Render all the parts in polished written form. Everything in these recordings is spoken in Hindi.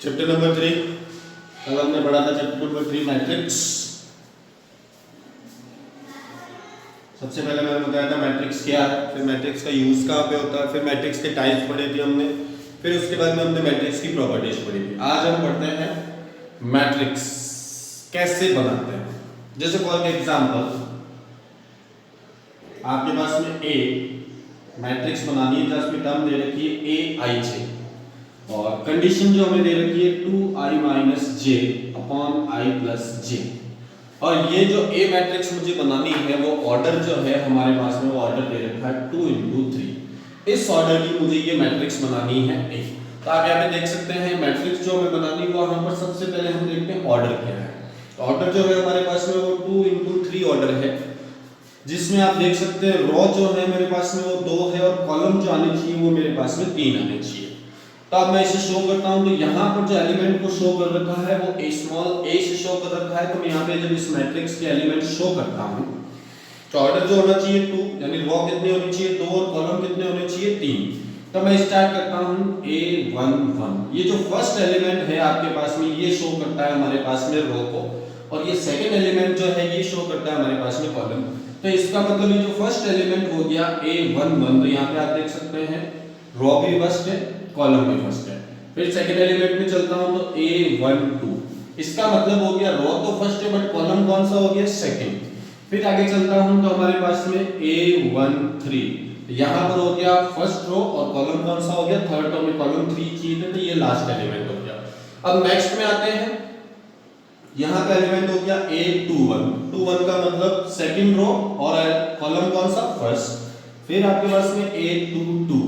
चैप्टर नंबर 3 कल हमने पढ़ा था चैप्टर नंबर 3 मैट्रिक्स। सबसे पहले मैंने बताया था मैट्रिक्स क्या है, फिर मैट्रिक्स का यूज कहाँ पे होता है, फिर मैट्रिक्स के टाइप्स पढ़े थे हमने, फिर उसके बाद में हमने मैट्रिक्स की प्रॉपर्टीज पढ़ी थी। आज हम पढ़ते हैं मैट्रिक्स कैसे बनाते हैं। जैसे फॉर एग्जांपल आपके पास में ए मैट्रिक्स बनानी है, जिसमें टर्म दे रखी है ए आई जे और कंडीशन जो हमें दे रखी है 2i minus j upon i plus j. और ये जो ए मैट्रिक्स मुझे बनानी है वो ऑर्डर जो है हमारे पास में वो ऑर्डर दे रखा है 2 into 3। इस ऑर्डर की मुझे ये मैट्रिक्स बनानी है ए। तो आप यहाँ पे देख सकते हैं मैट्रिक्स जो हमें बनानी है वो यहाँ पर सबसे पहले हम देखते हैं ऑर्डर क्या है। ऑर्डर जो है हमारे पास में वो 2 into 3 ऑर्डर है, जिसमें आप देख सकते हैं रो जो है मेरे पास में वो 2 है और कॉलम जो आने चाहिए वो मेरे पास में 3 आने चाहिए। तो अब मैं इसे शो करता हूं, तो यहाँ पर जो एलिमेंट को शो कर रखा है वो स्मॉल a से शो कर रखा है। तो मैं यहाँ पे जब इस मैट्रिक्स के एलिमेंट शो करता हूँ तो ऑर्डर जो होना चाहिए 2, यानी रो कितने होनी चाहिए 2 और कॉलम कितने होने चाहिए 3। तो मैं स्टार्ट करता हूँ a11। ये जो फर्स्ट एलिमेंट है आपके पास में ये शो करता है हमारे पास में रो को, और ये सेकेंड एलिमेंट जो है ये शो करता है हमारे पास में कॉलम। तो इसका मतलब ये जो फर्स्ट एलिमेंट हो गया a11, तो यहाँ पे आप देख सकते हैं रो भी फर्स्ट है कॉलम भी फर्स्ट है। फिर सेकंड एलिमेंट में चलता हूं तो a12, इसका मतलब हो गया रो तो फर्स्ट है बट कॉलम कौन सा हो गया सेकंड। फिर आगे चलता हूं तो हमारे पास में a13, यहां पर हो गया फर्स्ट रो और कॉलम कौन सा हो गया थर्ड रो में कॉलम 3 चाहिए थे, तो ये लास्ट एलिमेंट हो गया। अब नेक्स्ट में आते हैं, यहां का एलिमेंट हो गया a21 का मतलब सेकंड रो और कॉलम कौन सा फर्स्ट। फिर आपके पास में a22,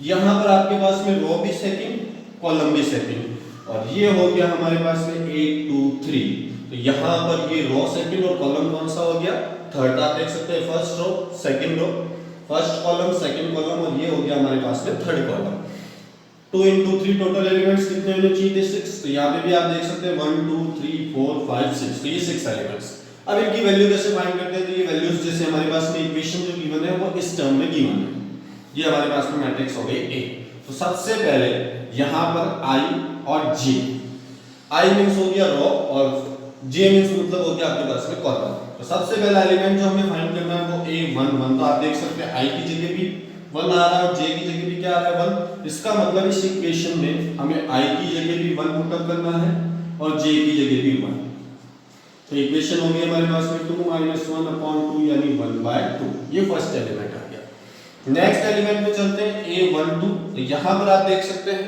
यहां पर आपके पास में रो भी सेकंड कॉलम भी सेकंड, और ये हो गया हमारे पास में a23। तो यहां पर ये रो सेकंड और कॉलम कौन सा हो गया थर्ड। आप देख सकते हैं first row second row first column second column, और ये हो गया हमारे पास में third column. 2 into 3 total elements कितने होने चाहिए थे 6। तो यहां पे भी आप देख सकते हैं 1 2 3 4 5 6, तो ये 6 एलिमेंट्स। अब इनकी वैल्यू कैसे फाइंड करते हैं, तो ये वैल्यूज जैसे हमारे पास में इक्वेशन जो गिवन है वो इस टर्म में गिवन है। ये हमारे पास में मैट्रिक्स हो गई ए। तो सबसे पहले यहां पर i और j, i मींस हो गया रो और j मींस मतलब हो गया आपके पास में कॉलम। तो सबसे पहला एलिमेंट जो हमें फाइंड करना है वो a11। तो आप देख सकते हैं i की जगह भी 1 आ रहा है और j की जगह भी क्या आ रहा है 1। इसका मतलब इस इक्वेशन में हमें i की जगह भी 1 पुट अप करना है और j की जगह भी 1। तो इक्वेशन हो गई हमारे पास में 2 - 1/2 यानी 1/2। ये फर्स्ट एलिमेंट आ गया। नेक्स्ट एलिमेंट में चलते हैं a12। तो यहां पर आप देख सकते हैं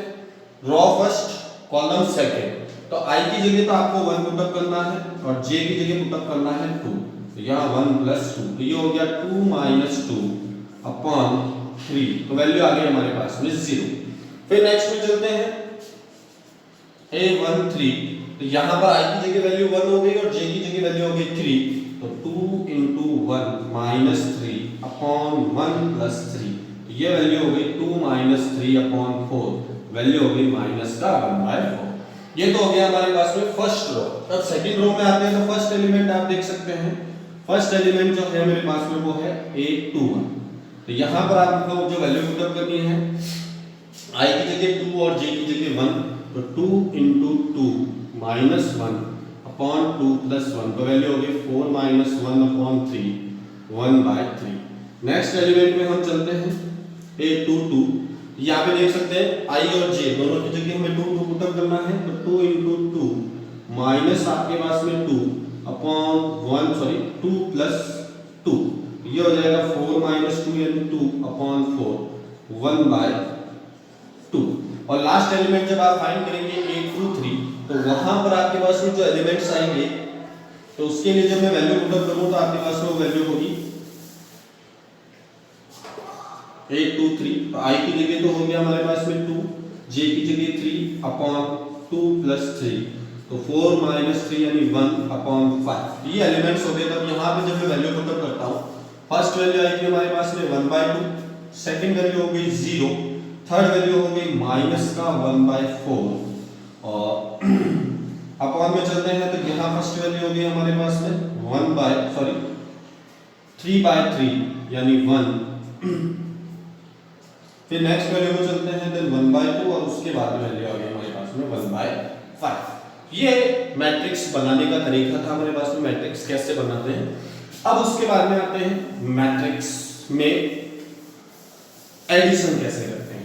रो फर्स्ट कॉलम सेकंड, तो i की जगह तो आपको 1 पुट अप करना है और j की जगह पुट अप करना है 2। तो यहां 1 + 2, तो ये हो गया 2 - 2/3। तो वैल्यू आ गई हमारे पास में 0। फिर नेक्स्ट में चलते हैं a13। तो यहां पर i की जगह वैल्यू 1 हो गई और j की जगह वैल्यू हो गई 3। तो 2 into 1 - 3/1 + 3, तो ये वैल्यू हो गई 2 - 3/4, वैल्यू हो गई माइनस का 1/4। ये तो हो गया हमारे पास में फर्स्ट रो। अब सेकंड रो में आते हैं तो फर्स्ट एलिमेंट आप देख सकते हैं, फर्स्ट एलिमेंट जो है मेरे पास में वो है a21। तो यहां पर आपको जो वैल्यू पुट अप करनी है i की जगह 2 और j की जगह 1, तो 2 into 2 - 1/2 + 1, तो वैल्यू हो गई 4 - 1/3, 1/3। नेक्स्ट एलिमेंट में हम चलते हैं a22। यहाँ पे देख सकते हैं i और j दोनों की जगह हमें 2 पुट अप करना है, तो 2 into 2 माइनस आपके पास में 2 + 2, ये हो जाएगा 4 - 2 यानी 2/4, 1/2। और लास्ट एलिमेंट जब आप फाइंड करेंगे a23, तो वहां पर आपके पास में जो एलिमेंट्स आएंगे तो उसके लिए जब मैं वैल्यू पुट अप करूं तो आपके पास में वो वैल्यू होगी a23। तो i की जगह तो हो गया हमारे पास में 2, j की जगह 3/2 + 3, तो 4 - 3 यानी 1/5। ये एलिमेंट्स हो गए। तब यहाँ पे जब मैं वैल्यू पुट अप करता हूँ, फर्स्ट वैल्यू आएगी हमारे पास में 1/2, सेकंड वैल्यू हो गई 0, थर्ड वैल्यू हो गई माइनस का 1/4, और अपॉन में चलते हैं तो यहाँ फर्स्ट वैल्यू हो गई हमारे पास में 3/3 यानी 1। फिर नेक्स्ट वैल्यू में चलते हैं देन 1/2 और उसके बाद में वैल्यू आ गई हमारे पास में 1/5। ये मैट्रिक्स बनाने का तरीका था हमारे पास में, मैट्रिक्स कैसे बनाते हैं। अब उसके बाद में आते हैं मैट्रिक्स में एडिशन कैसे करते हैं।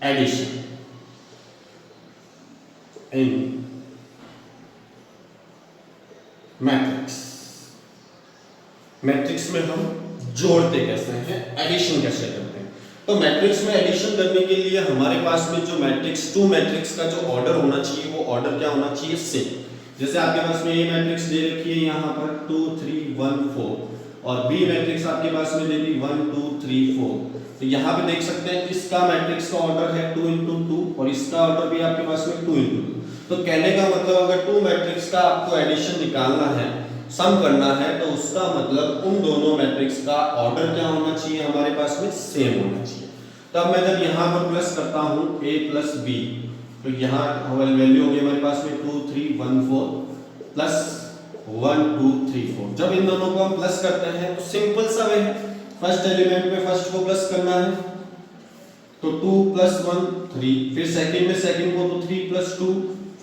एडिशन इन मैट्रिक्स, मैट्रिक्स में हम जोड़ते कैसे हैं, एडिशन कैसे करते हैं। तो मैट्रिक्स में एडिशन करने के लिए हमारे पास में जो मैट्रिक्स, टू मैट्रिक्स का जो ऑर्डर होना चाहिए वो ऑर्डर क्या होना चाहिए, सेम। जैसे आपके पास में ए मैट्रिक्स दे रखी है यहाँ पर 2 3 1 4 और बी मैट्रिक्स आपके पास में दे दी 1 2 3 4। तो यहाँ पे देख सकते हैं इसका मैट्रिक्स का ऑर्डर है 2 × 2 और इसका ऑर्डर भी आपके पास में 2 × 2। तो कहने का मतलब अगर टू मैट्रिक्स का आपको एडिशन निकालना है, सम करना है, तो उसका मतलब उन दोनों मैट्रिक्स का ऑर्डर क्या होना चाहिए, हमारे पास में सेम होना चाहिए। तब मैं जब यहाँ पर प्लस करता हूँ a + b, तो यहाँ वैल्यू होगी हमारे पास में 2 3 1 4 प्लस 1 2 3 4। जब इन दोनों को हम प्लस करते हैं तो सिंपल सा वे है, फर्स्ट एलिमेंट में फर्स्ट को प्लस करना है, तो 2 + 1 3, फिर सेकंड में सेकंड को तो 3 + 2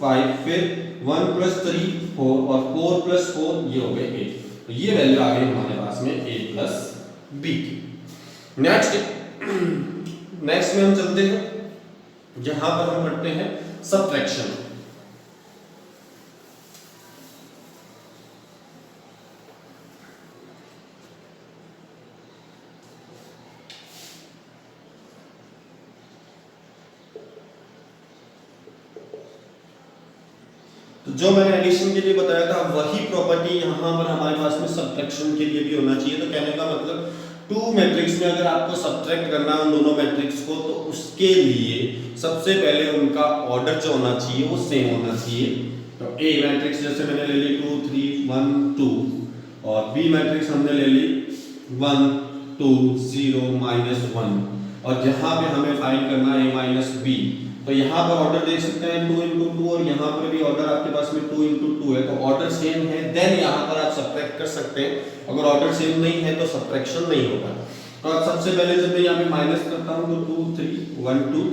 5, फिर 1 + 3 4 और 4 + 4 ये हो गए 8। तो ये वैल्यू आ गई हमारे पास में a + b की। नेक्स्ट में हम चलते हैं, जहां पर हम पढ़ते हैं सब्ट्रैक्शन। तो जो मैंने एडिशन के लिए बताया था वही प्रॉपर्टी यहां पर हमारे पास में सब्ट्रैक्शन के लिए भी होना चाहिए। तो कहने का मतलब टू मैट्रिक्स में अगर आपको सब्ट्रैक्ट करना है उन दोनों मैट्रिक्स को, तो उसके लिए सबसे पहले उनका ऑर्डर जो होना चाहिए वो सेम होना चाहिए। तो ए मैट्रिक्स जैसे मैंने ले ली 2 3 1 2 और बी मैट्रिक्स हमने ले ली 1 2 0 -1 और यहाँ पे हमें फाइंड करना है a - b। तो यहाँ पर ऑर्डर देख सकते हैं 2 × 2 और यहाँ पर भी ऑर्डर आपके पास में 2 × 2 है। तो ऑर्डर सेम है, देन यहाँ पर आप सब्ट्रैक्ट कर सकते हैं। अगर ऑर्डर सेम नहीं है तो सब्ट्रैक्शन नहीं होगा। तो सबसे पहले जब मैं यहाँ पे माइनस करता हूँ तो 2 3 1 2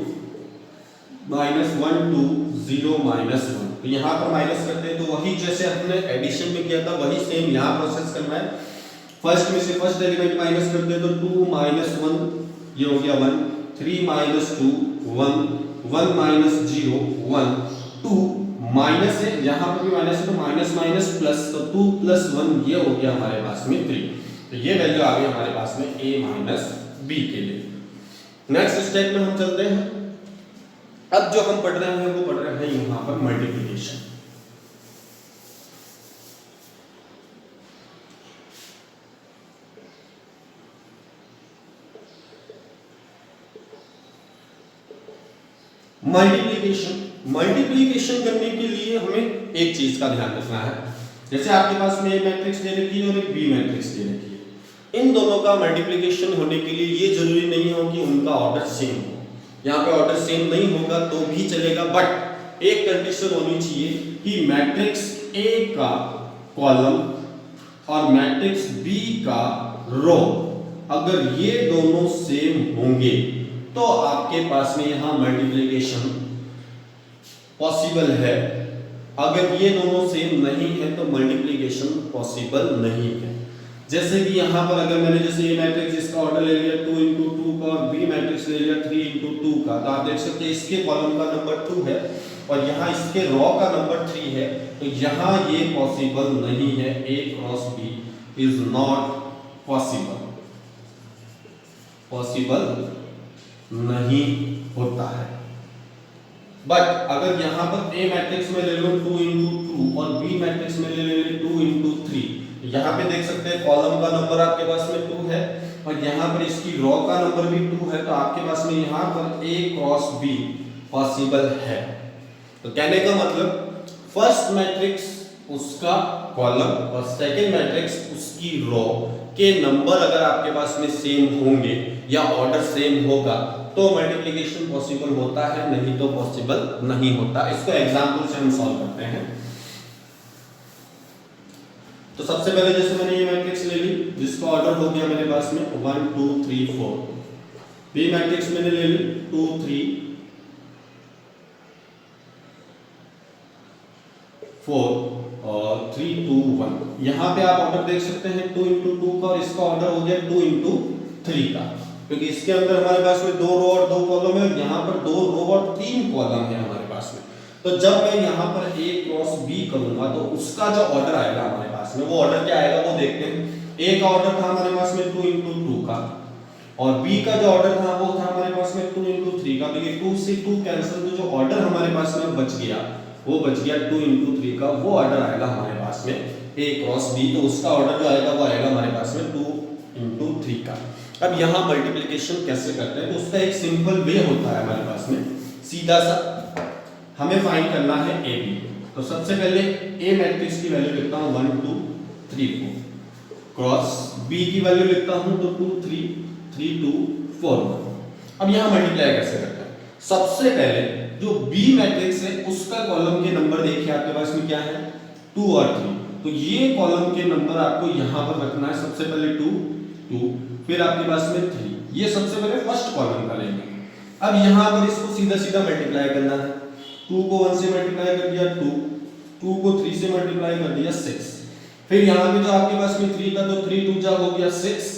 -1 2 0 -1। तो यहाँ पर माइनस करते हैं तो वही जैसे हमने एडिशन में किया था वही सेम यहाँ प्रोसेस करना है। फर्स्ट में से फर्स्ट एलिमेंट माइनस करते हैं तो 2 - 1 ये हो गया 1, 3 - 2 1 1 - 0 1 2 माइनस है, यहाँ पर भी माइनस है तो माइनस माइनस प्लस, तो 2 + 1 ये हो गया हमारे पास में 3। तो ये वैल्यू आ गई हमारे पास में a - b के लिए। नेक्स्ट स्टेप में हम चलते हैं। अब जो हम पढ़ रहे हैं वो पढ़ रहे हैं यहाँ पर मल्टीप्लिकेशन। मल्टीप्लिकेशन करने के लिए हमें एक चीज का ध्यान रखना है। जैसे आपके पास में ए मैट्रिक्स दे रखी है और एक बी मैट्रिक्स दे रखी है, इन दोनों का मल्टीप्लिकेशन होने के लिए ये जरूरी नहीं हो कि उनका ऑर्डर सेम हो। यहाँ पे ऑर्डर सेम नहीं होगा तो भी चलेगा, बट एक कंडीशन होनी चाहिए कि मैट्रिक्स ए का कॉलम और मैट्रिक्स बी का रो अगर ये दोनों सेम होंगे तो आपके पास में यहां मल्टीप्लिकेशन पॉसिबल है। अगर ये दोनों सेम नहीं है तो मल्टीप्लिकेशन पॉसिबल नहीं है। जैसे कि यहाँ पर अगर मैंने जैसे ये मैट्रिक्स इसका ऑर्डर ले लिया 2 × 2 का और बी मैट्रिक्स ले लिया 3 × 2 का, तो आप देख सकते हैं इसके कॉलम का नंबर 2 है और यहाँ इसके रो का नंबर 3 है। तो यहाँ ये पॉसिबल नहीं है, a × b is not possible, possible नहीं होता है। बट अगर यहाँ पर ए मैट्रिक्स में ले लो 2 × 2 और बी मैट्रिक्स में ले लो 2 × 3, यहाँ पे देख सकते हैं कॉलम का नंबर आपके पास में 2 है और यहाँ पर इसकी रो का नंबर भी 2 है, तो आपके पास में यहाँ पर a × b पॉसिबल है। तो कहने का मतलब फर्स्ट मैट्रिक्स उसका कॉलम और सेकंड मैट्रिक्स उसकी रो के नंबर अगर आपके पास में सेम होंगे या ऑर्डर सेम होगा तो मल्टीप्लिकेशन पॉसिबल होता है, नहीं तो पॉसिबल नहीं होता। इसको एग्जांपल से हम सॉल्व करते हैं। तो सबसे पहले जैसे मैंने ये मैट्रिक्स ले ली जिसका ऑर्डर हो गया मेरे पास में 1 2 3 4, बी मैट्रिक्स मैंने ले ली 2 3 4 और 3 2 1। यहाँ पे आप ऑर्डर देख सकते हैं 2 इंटू 2 का, और इसका ऑर्डर हो गया 2 इंटू 3 का, क्योंकि इसके अंदर हमारे पास में 2 रो और 2 कॉलम है, यहाँ पर 2 रो और 3 कॉलम है हमारे पास में। तो जब मैं यहाँ पर A क्रॉस B करूंगा तो उसका जो ऑर्डर आएगा हमारे पास में, वो ऑर्डर क्या आएगा वो देखते हैं। A का ऑर्डर था हमारे पास में 2 इंटू 2 का, और B का जो ऑर्डर था वो था हमारे पास में 2 इंटू 3 का। तो ये 2 से 2 कैंसिल, तो जो ऑर्डर हमारे पास में बच गया वो बच गया 2 इंटू 3 का, वो ऑर्डर आएगा हमारे पास में A क्रॉस B। तो उसका ऑर्डर जो आएगा वो आएगा हमारे पास में 2 इंटू 3 का। अब यहाँ मल्टीप्लिकेशन कैसे करते हैं, तो उसका एक सिंपल वे होता है हमारे पास में, सीधा सा हमें फाइंड करना है ए बी। तो सबसे पहले ए मैट्रिक्स की वैल्यू लिखता हूँ 1 2 3 4, क्रॉस बी की वैल्यू लिखता हूँ तो 2 3 3 2 4 1। अब यहाँ मल्टीप्लाई कैसे करते हैं, सबसे पहले जो बी मैट्रिक्स है उसका कॉलम के नंबर देखिए आपके पास में क्या है 2 और 3, तो ये कॉलम के नंबर आपको यहाँ पर रखना है। सबसे पहले 2 2, फिर आपके पास में 3, ये सबसे पहले फर्स्ट कॉलम का लेंगे। अब यहाँ पर इसको सीधा सीधा मल्टीप्लाई करना है, 2 को 1 से मल्टीप्लाई कर दिया 2, 2 को 3 से मल्टीप्लाई कर दिया 6, फिर यहाँ पे जो आपके पास में 3 का, तो 3 2 जा हो गया 6,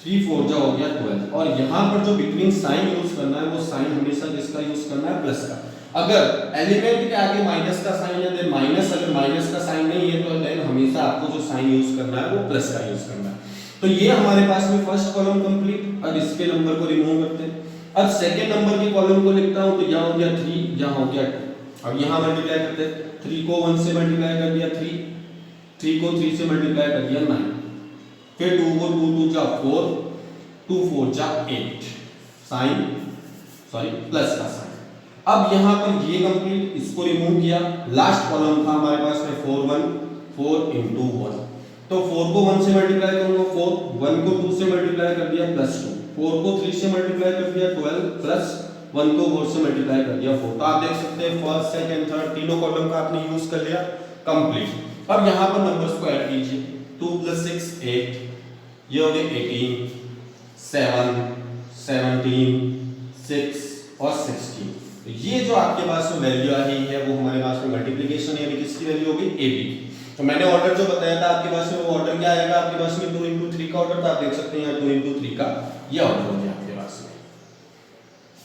3 4 जा हो गया 12। और यहाँ पर जो बिटवीन साइन यूज करना है वो साइन हमेशा किसका यूज करना है, प्लस का। अगर एलिमेंट के आगे माइनस का साइन है देन माइनस, अगर माइनस का साइन नहीं है तो देन हमेशा आपको जो साइन यूज करना है वो प्लस का यूज करना है। तो ये हमारे पास में फर्स्ट कॉलम कंप्लीट। अब इसके नंबर को रिमूव करते हैं। अब सेकंड नंबर के कॉलम को लिखता हूं, तो यहाँ हो गया 3, यहाँ हो गया 2। अब यहाँ मल्टीप्लाई करते हैं, 3 को 1 से मल्टीप्लाई कर दिया 3, 3 को 3 से मल्टीप्लाई कर दिया 9, फिर 2 को 2 2 जा 4, 2 4 जा 8, साइन प्लस का साइन। अब यहाँ पर ये कंप्लीट, इसको रिमूव किया। लास्ट कॉलम था हमारे पास में 4 1 4 इंटू 1, तो 4 को 1 से मल्टीप्लाई करूंगा 4, 1 को 2 से मल्टीप्लाई कर दिया प्लस 2, 4 को 3 से मल्टीप्लाई कर दिया 12, प्लस 1 को 4 से मल्टीप्लाई कर दिया 4। तो आप देख सकते हैं फर्स्ट सेकंड थर्ड तीनों कॉलम का आपने यूज कर लिया कंप्लीट। अब यहाँ पर नंबर्स को ऐड कीजिए, 2 + 6 8, ये हो गए 18, 7 17 6 और 16। तो ये जो आपके पास में वैल्यू आ रही है वो हमारे पास में मल्टीप्लिकेशन यानी किसकी वैल्यू होगी, ए बी। तो मैंने ऑर्डर जो बताया था आपके पास में, वो ऑर्डर क्या आएगा आपके पास में 2 इंटू 3 का ऑर्डर था। आप देख सकते हैं यहाँ 2 इंटू 3 का ये ऑर्डर हो गया आपके पास में।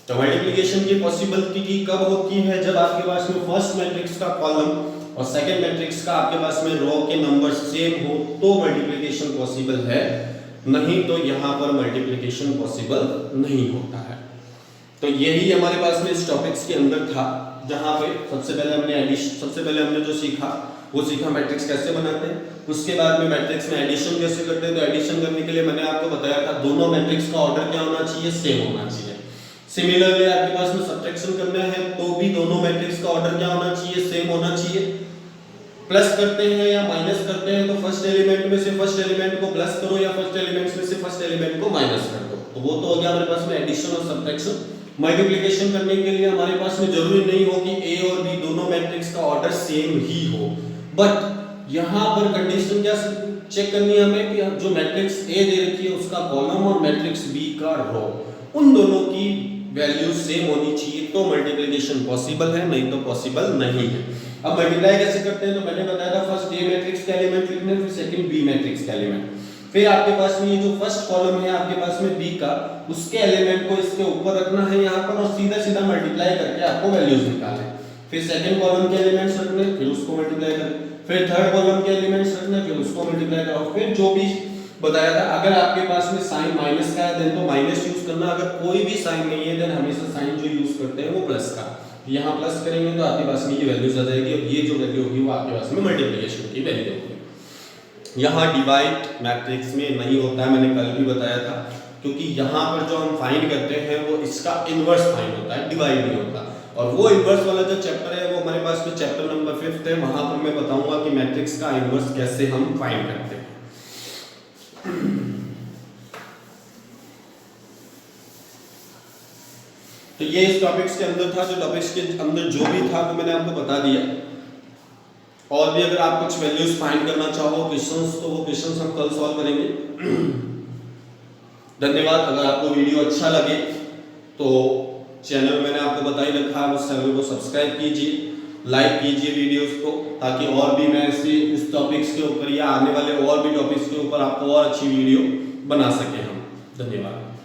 तो मल्टीप्लिकेशन की पॉसिबिलिटी कब होती है, जब आपके पास में फर्स्ट मैट्रिक्स का कॉलम और सेकंड मैट्रिक्स का आपके पास में रो के नंबर सेम हो तो मल्टीप्लिकेशन पॉसिबल है, नहीं तो यहाँ पर मल्टीप्लिकेशन पॉसिबल नहीं होता है। तो यही हमारे पास में इस टॉपिक्स के अंदर था, जहाँ पे सबसे पहले हमने जो सीखा वो सीखा मैट्रिक्स कैसे बनाते हैं। उसके बाद में मैट्रिक्स में एडिशन कैसे करते हैं। तो एडिशन करने के लिए मैंने आपको बताया था दोनों मैट्रिक्स का ऑर्डर क्या होना चाहिए, सेम होना चाहिए। सिमिलरली आपके पास में सब्ट्रैक्शन करना है तो भी दोनों मैट्रिक्स का ऑर्डर क्या होना चाहिए, सेम होना चाहिए। प्लस करते हैं या माइनस करते हैं तो फर्स्ट एलिमेंट में से फर्स्ट एलिमेंट को प्लस करो या फर्स्ट एलिमेंट में से फर्स्ट एलिमेंट को माइनस कर दो। तो वो तो हो गया हमारे पास में एडिशन और सब्ट्रैक्शन। मल्टीप्लिकेशन करने के लिए हमारे पास में जरूरी नहीं हो कि ए और बी दोनों मैट्रिक्स का ऑर्डर सेम ही हो, बट यहाँ पर कंडीशन क्या चेक करनी है हमें कि जो मैट्रिक्स ए दे रखी है उसका कॉलम और मैट्रिक्स बी का रो, उन दोनों की वैल्यू सेम होनी चाहिए तो मल्टीप्लिकेशन पॉसिबल है, नहीं तो पॉसिबल नहीं है। अब मल्टीप्लाई कैसे करते हैं, तो मैंने बताया था फर्स्ट ए मैट्रिक्स का एलिमेंट लिखना, फिर सेकंड बी मैट्रिक्स का एलिमेंट, फिर आपके पास में ये जो फर्स्ट कॉलम है आपके पास में बी का, उसके एलिमेंट को इसके ऊपर रखना है यहाँ पर और सीधा सीधा मल्टीप्लाई करके आपको वैल्यूज निकालने। फिर सेकंड कॉलम के एलिमेंट्स रखने, फिर उसको मल्टीप्लाई करें, फिर थर्ड कॉलम के एलिमेंट्स रखने, फिर उसको मल्टीप्लाई करो, फिर जो भी बताया था अगर आपके पास में साइन माइनस का है देन तो माइनस यूज करना, अगर कोई भी साइन नहीं है देन हमेशा साइन जो यूज करते हैं वो प्लस का। यहाँ प्लस करेंगे तो आपके पास में ये वैल्यूज आ जाएगी और ये जो वैल्यू होगी वो आपके पास में मल्टीप्लिकेशन की वैल्यू होगी। यहाँ डिवाइड मैट्रिक्स में नहीं होता है, मैंने कल भी बताया था, क्योंकि यहाँ पर जो हम फाइंड करते हैं वो इसका इनवर्स फाइंड होता है, डिवाइड नहीं होता। और वो इनवर्स वाला जो चैप्टर है वो हमारे पास में चैप्टर नंबर 5 है, वहां पर मैं बताऊंगा कि मैट्रिक्स का इनवर्स कैसे हम फाइंड करते हैं। तो ये इस टॉपिक्स के अंदर था, जो टॉपिक्स के अंदर जो भी था वो मैंने आपको बता दिया। और भी अगर आप कुछ वैल्यूज फाइंड करना चाहो क्वेश्चंस, तो वो क्वेश्चंस हम कल सॉल्व करेंगे। धन्यवाद। अगर आपको वीडियो अच्छा लगे तो चैनल मैंने आपको बता ही रखा है, उस चैनल को सब्सक्राइब कीजिए, लाइक कीजिए वीडियोस को, ताकि और भी मैं इस टॉपिक्स के ऊपर या आने वाले और भी टॉपिक्स के ऊपर आपको और अच्छी वीडियो बना सके हम। धन्यवाद।